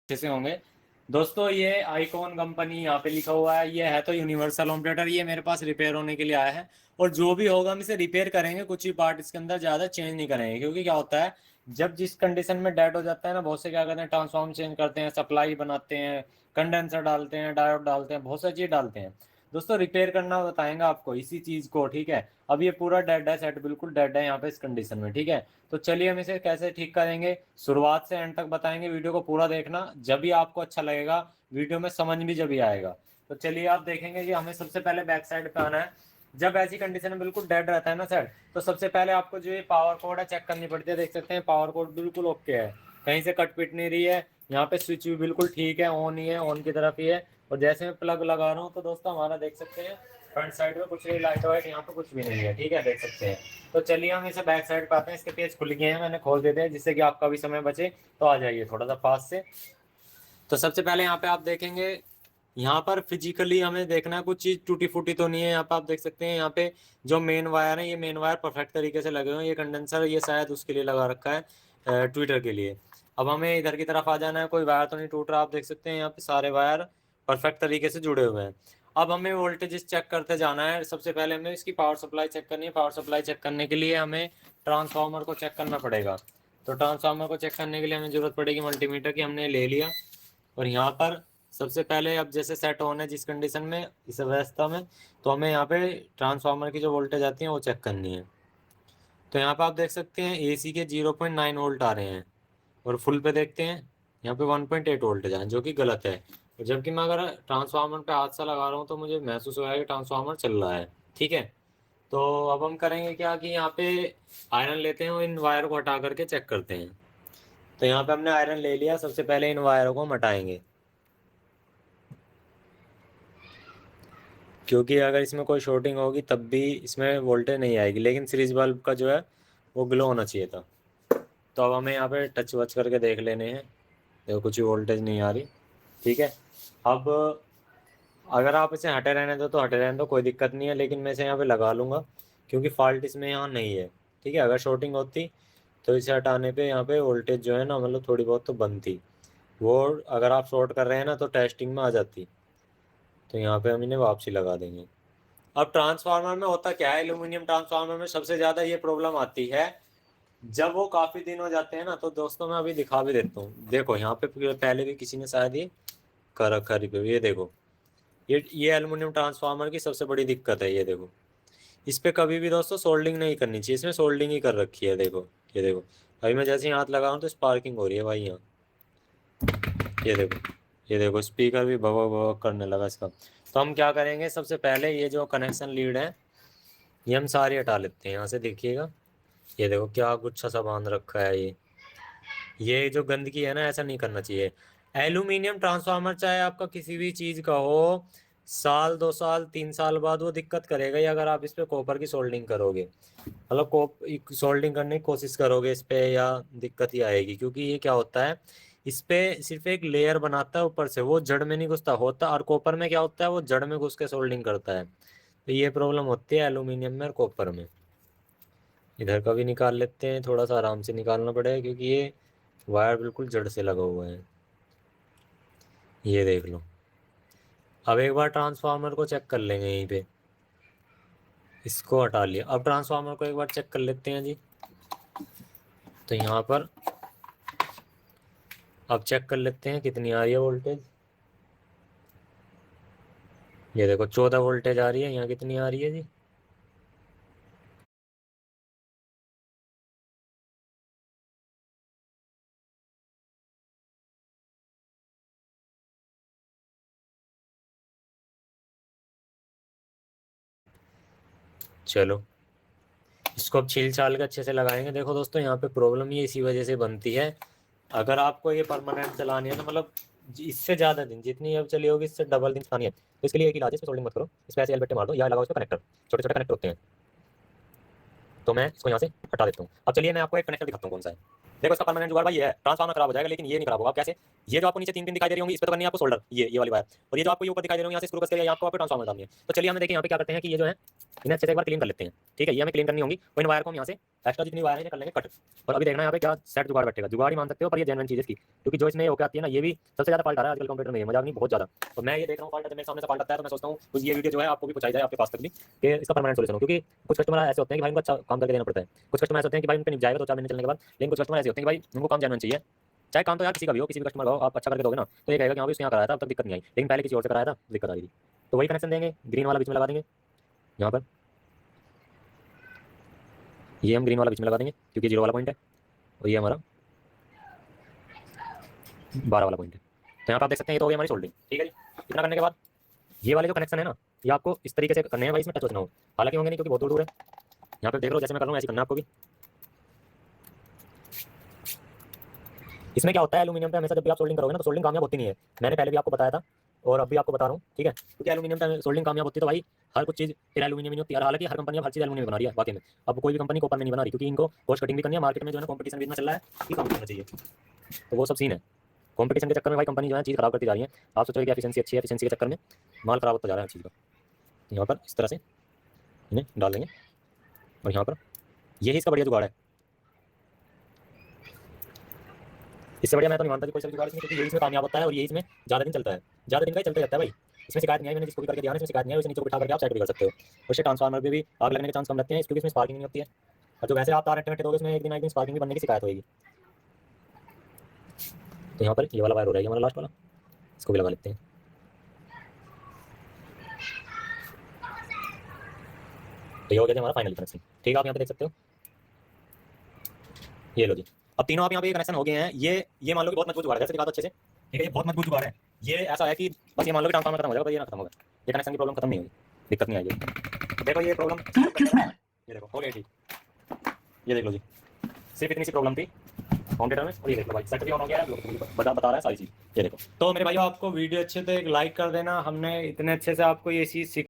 अच्छे से होंगे। दोस्तों ये आईकॉन कंपनी यहाँ पे लिखा हुआ है, ये है तो यूनिवर्सल होम थिएटर। ये मेरे पास रिपेयर होने के लिए आया है और जो भी होगा हम इसे रिपेयर करेंगे, कुछ ही पार्ट इसके अंदर ज़्यादा चेंज नहीं करेंगे। क्योंकि क्या होता है, जब जिस कंडीशन में डेड हो जाता है ना, बहुत से क्या करते हैं, ट्रांसफॉर्म चेंज करते हैं, सप्लाई बनाते हैं, कंडेंसर डालते हैं, डायोड डालते हैं, बहुत सारी चीज़ डालते हैं। दोस्तों रिपेयर करना बताएंगे आपको इसी चीज़ को, ठीक है। अब ये पूरा डेड है, सेट बिल्कुल डेड है यहाँ पे इस कंडीशन में, ठीक है। तो चलिए हम इसे कैसे ठीक करेंगे, शुरुआत से एंड तक बताएंगे। वीडियो को पूरा देखना, जब भी आपको अच्छा लगेगा, वीडियो में समझ भी जब भी आएगा। तो चलिए आप देखेंगे कि हमें सबसे पहले बैक साइड पे आना है। जब ऐसी कंडीशन में बिल्कुल डेड रहता है ना सेट, तो सबसे पहले आपको जो ये पावर कोड है चेक करनी पड़ती है। देख सकते हैं पावर कोड बिल्कुल ओके है, कहीं से कट पिट नहीं रही है। यहाँ पे स्विच भी बिल्कुल ठीक है, ऑन ही है, ऑन की तरफ ही है। और जैसे मैं प्लग लगा रहा हूँ तो दोस्तों हमारा देख सकते हैं फ्रंट साइड में कुछ नहीं, लाइट वाइट यहाँ पे कुछ भी नहीं है, ठीक है, देख सकते हैं। तो चलिए हम इसे बैक साइड पे आते हैं। इसके पेज खुल गए हैं, मैंने खोल देते हैं जिससे कि आपका भी समय बचे। तो आ जाइए थोड़ा सा पास से। तो सबसे पहले यहाँ पे आप देखेंगे, यहाँ पर फिजिकली हमें देखना है कुछ चीज टूटी फूटी तो नहीं है। यहाँ पे आप देख सकते हैं, यहाँ पे जो मेन वायर है, ये मेन वायर परफेक्ट तरीके से लगे हुए हैं। ये कंडेंसर ये शायद उसके लिए लगा रखा है, ट्विटर के लिए। अब हमें इधर की तरफ आ जाना है, कोई वायर तो नहीं टूट रहा। आप देख सकते हैं यहाँ पे सारे वायर परफेक्ट तरीके से जुड़े हुए हैं। अब हमें वोल्टेज चेक करते जाना है। सबसे पहले हमें इसकी पावर सप्लाई चेक करनी है। पावर सप्लाई चेक करने के लिए हमें ट्रांसफार्मर को चेक करना पड़ेगा। तो ट्रांसफार्मर को चेक करने के लिए हमें जरूरत पड़ेगी मल्टीमीटर की, हमने ले लिया। और यहाँ पर सबसे पहले अब जैसे सेट ऑन है जिस कंडीशन में, इस अवस्था में, तो हमें यहाँ पे ट्रांसफार्मर की जो वोल्टेज आती है वो चेक करनी है। तो यहाँ पे आप देख सकते हैं एसी के 0.9 वोल्ट आ रहे हैं, और फुल पे देखते हैं यहाँ पे 1.8 वोल्टेज है, जो कि गलत है। और जबकि मैं अगर ट्रांसफार्मर पे हाथ से लगा रहा हूँ तो मुझे महसूस हो रहा है कि ट्रांसफार्मर चल रहा है, ठीक है। तो अब हम करेंगे क्या कि यहाँ पे आयरन लेते हैं और इन वायर को हटा करके चेक करते हैं। तो यहाँ पे हमने आयरन ले लिया। सबसे पहले इन वायरों को हम हटाएंगे, क्योंकि अगर इसमें कोई शॉर्टिंग होगी तब भी इसमें वोल्टेज नहीं आएगी। लेकिन सीरीज बल्ब का जो है वो ग्लो होना चाहिए था। तो अब हमें यहाँ पे टच वच करके देख लेने हैं। देखो कुछ भी वोल्टेज नहीं आ रही, ठीक है। अब अगर आप इसे हटे रहने दो तो हटे रहने दो, कोई दिक्कत नहीं है। लेकिन मैं इसे यहाँ पे लगा लूँगा क्योंकि फॉल्ट इसमें यहाँ नहीं है, ठीक है। अगर शॉर्टिंग होती तो इसे हटाने पे यहाँ पे वोल्टेज जो है ना, मतलब थोड़ी बहुत तो बनती। वो अगर आप शॉर्ट कर रहे हैं ना तो टेस्टिंग में आ जाती। तो यहाँ पे हम इन्हें वापसी लगा देंगे। अब ट्रांसफार्मर में होता क्या है, एल्यूमिनियम ट्रांसफार्मर में सबसे ज्यादा ये प्रॉब्लम आती है जब वो काफी दिन हो जाते हैं ना। तो दोस्तों मैं अभी दिखा भी देता हूँ। देखो यहाँ पे पहले भी किसी ने शायद ये कर रखा रिव्यू, ये देखो। ये एल्यूमिनियम ट्रांसफार्मर की सबसे बड़ी दिक्कत है, ये देखो। इस पे कभी भी दोस्तों सोल्डिंग नहीं करनी चाहिए, इसमें सोल्डिंग ही कर रखी है, देखो। ये देखो, अभी मैं जैसे ही हाथ लगा हूँ तो स्पार्किंग हो रही है भाई यहाँ। ये देखो, ये देखो स्पीकर भी भवक भवक करने लगा इसका। तो हम क्या करेंगे, सबसे पहले ये जो कनेक्शन लीड है ये हम सारी हटा लेते हैं यहाँ से। देखिएगा ये देखो क्या गुच्छा सा बांध रखा है ये जो गंदगी है ना, ऐसा नहीं करना चाहिए। एल्यूमिनियम ट्रांसफार्मर चाहे आपका किसी भी चीज का हो, साल 2 साल 3 साल बाद वो दिक्कत करेगा ही अगर आप इस पे कॉपर की सोल्डिंग करोगे। मतलब सोल्डिंग करने की कोशिश करोगे इस पे, या दिक्कत ही आएगी। क्योंकि ये क्या होता है, इस पे सिर्फ एक लेयर बनाता है ऊपर से, वो जड़ में नहीं घुसता होता। और कॉपर में क्या होता है, वो जड़ में घुस के सोल्डिंग करता है। तो ये प्रॉब्लम होती है एल्यूमिनियम में और कॉपर में। इधर का भी निकाल लेते हैं, थोड़ा सा आराम से निकालना पड़ेगा क्योंकि ये वायर बिल्कुल जड़ से लगा हुआ है। ये देख लो। अब एक बार ट्रांसफार्मर को चेक कर लेंगे यहीं पे। इसको हटा लिया, अब ट्रांसफार्मर को एक बार चेक कर लेते हैं जी। तो यहाँ पर अब चेक कर लेते हैं कितनी आ रही है वोल्टेज। ये देखो 14 वोल्टेज आ रही है। यहाँ कितनी आ रही है जी, चलो इसको अब छील छाल के अच्छे से लगाएंगे। देखो दोस्तों यहाँ पे प्रॉब्लम ये इसी वजह से बनती है। अगर आपको ये परमानेंट चलानी है तो मतलब इससे ज़्यादा दिन, जितनी अब चली होगी इससे डबल दिन चलानी है, तो इसके लिए एक इलाज है, इसमें सोल्डिंग मत करो, इस पे ऐसे एलबेट्टे मार दो या लगाओ इस पे कनेक्टर। छोटे छोटे कनेक्टर होते हैं। तो मैं इसको यहाँ से हटा देता हूँ। अब चलिए मैं आपको एक कनेक्टर दिखाता हूँ कौन सा है। देखो इसका परमानेंट जुगाड़ भाई ये है, ट्रांसफार्मर खराब हो जाएगा लेकिन ये नहीं खराब होगा। आप कैसे, ये जो आपको नीचे 3 पिन दिखाई दे रही होंगी, इस पे तो करनी है आपको सोल्डर, ये वाली वायर, और ये जो आपको ये ऊपर दिखाई दे रही होंगी यहाँ से स्क्रू कस के लिए आपको ट्रांसफार्मर डालनी है। तो चलिए हमें देखिए यहाँ पे क्या करते हैं कि ये जो है इन्हें अच्छे से एक बार क्लीन कर लेते हैं। ठीक है, ये हमें क्लीन करनी होंगी, और इन वायर को हम यहाँ से एक्स्ट्रा जितनी वायर है कर लेंगे कट। और अभी देखना यहाँ पे क्या सेट जुगाड़ बैठेगा, जुगाड़ ही मान सकते हो, पर ये जेन्युइन चीज़ इसकी, क्योंकि जो इसमें होकर आती है ना, ये भी सबसे ज़्यादा फॉल्ट आ रहा है आजकल कंप्यूटर में, मजाक नहीं, बहुत ज़्यादा। तो मैं ये देख रहा हूँ फॉल्ट जब मेरे सामने से फॉल्ट आता है तो मैं सोचता हूँ कुछ ये वीडियो जो है आपको भी पहुंचाई जाए आपके पास तक भी, कि इसका परमानेंट सोल्यूशन हो। क्योंकि कुछ कस्टमर ऐसे होते हैं कि भाई उनको अच्छा काम करके देना पड़ता है, कुछ कस्टमर ऐसे होते हैं कि भाई उनके निप जाएगा 2-4 महीने चलने के बाद, लेकिन कुछ कस्टमर ऐसे होते हैं कि भाई उनको काम जेन्युइन चाहिए। चाहे काम तो यार किसी का भी हो, किसी भी कस्टमर का हो, आप अच्छा करके दोगे ना तो ये कहेगा कि हाँ भी उसने यहाँ कराया था, अब तक दिक्कत नहीं आई, लेकिन पहले किसी और से कराया था दिक्कत आ रही थी। तो वही कनेक्शन देंगे, ग्रीन वाला बीच में लगा देंगे यहाँ पर, ये हम ग्रीन वाला बीच में लगा देंगे क्योंकि 0 वाला पॉइंट है, और ये हमारा 12 वाला पॉइंट है। तो यहाँ पर आप देख सकते हैं ये तो हो गई हमारी सोल्डिंग। ठीक है जी, इतना करने के बाद ये वाले जो कनेक्शन है ना, ये आपको इस तरीके से करने हैं भाई, इसमें टच होना हो, हालांकि होंगे नहीं क्योंकि बहुत दूर है। यहाँ पे देख लो जैसे मैं कर रहा हूँ ऐसे करना है आपको भी। इसमें क्या होता है एल्यूमिनियम पे हमेशा जब भी आप सोल्डिंग करोगे ना तो सोल्डिंग कामयाब होती नहीं है, मैंने पहले भी आपको बताया था और अब भी आपको बता रहा हूँ। ठीक है, क्योंकि एल्यूमिनियम पे सोल्डिंग कामयाब होती है तो भाई हर कुछ चीज़ फिर एल्यूमिनियम नहीं होती है। हालांकि हर कंपनी अब हर चीज़ एल्यूमिनियम बना रही है वाकई में, अब कोई भी कंपनी कॉपर में नहीं बना रही, क्योंकि इनको कॉस्ट कटिंग भी करनी है, मार्केट में जो है कॉम्पिटिशन भी इतना चल रहा है कि कम करना चाहिए। तो वो सब सीन है, कॉम्पिटिशन के चक्कर में भाई कंपनी जो है चीज़ खराब करती जा रही है। आप सोचोगे कि एफिशिएंसी अच्छी है, एफिशिएंसी के चक्कर में माल खराब होता जा रहा है चीज़ का। यहाँ पर इस तरह से इन्हें डाल देंगे, और यहाँ पर यही इसका बढ़िया जुगाड़ है। इससे बढ़िया मैं तो नहीं मानता कि कोई सा जुगाड़ इसमें, क्योंकि यही इसमें कामयाब होता है और यही इसमें ज़्यादा दिन चलता है, ज़्यादा दिन का ही चलता रहता है भाई। इसमें शिकायत नहीं है, मैंने जिसको भी करके दिया है इसमें शिकायत नहीं है, उसे नीचे बिठा करके आप सेट भी कर सकते हो। उससे ट्रांसफार्मर में भी आग लगने के चांस कम रहते हैं, क्योंकि इसमें स्पार्किंग नहीं होती है। और जो वैसे आप तार अट्टे दोगे उसमें एक दिन स्पार्किंग भी बनने की शिकायत होगी। तो यहाँ पर ये वाला वायर हो रहा है हमारा लास्ट वाला, इसको भी लगा लेते हैं। तो ये हो गया हमारा फाइनल कनेक्शन। ठीक है, आप यहाँ पे देख सकते हो, ये लो जी, अब तीनों आप यहाँ पे कनेक्शन हो गए हैं। ये मान लो कि बहुत मजबूत जुगाड़ है, जैसे दिखा दो अच्छे से। ठीक है, ये बहुत मजबूत जुगाड़ है। ये ऐसा है कि बस ये मान लो कि ट्रांसफार्मर खत्म हो जाएगा, पर ये ना खत्म होगा, ये कनेक्शन की प्रॉब्लम खत्म नहीं होगी, दिक्कत नहीं आएगी। देखो ये प्रॉब्लम, ये देखो हो गई ठीक, ये देख लो जी, सिर्फ इतनी सी प्रॉब्लम थी काउंटर में, और ये देख लो भाई सेट भी ऑन हो गया है, बता रहा है सारी चीज़। ये देखो, तो मेरे भाई आपको वीडियो अच्छे तो एक लाइक कर देना, हमने इतने अच्छे से आपको ये चीज़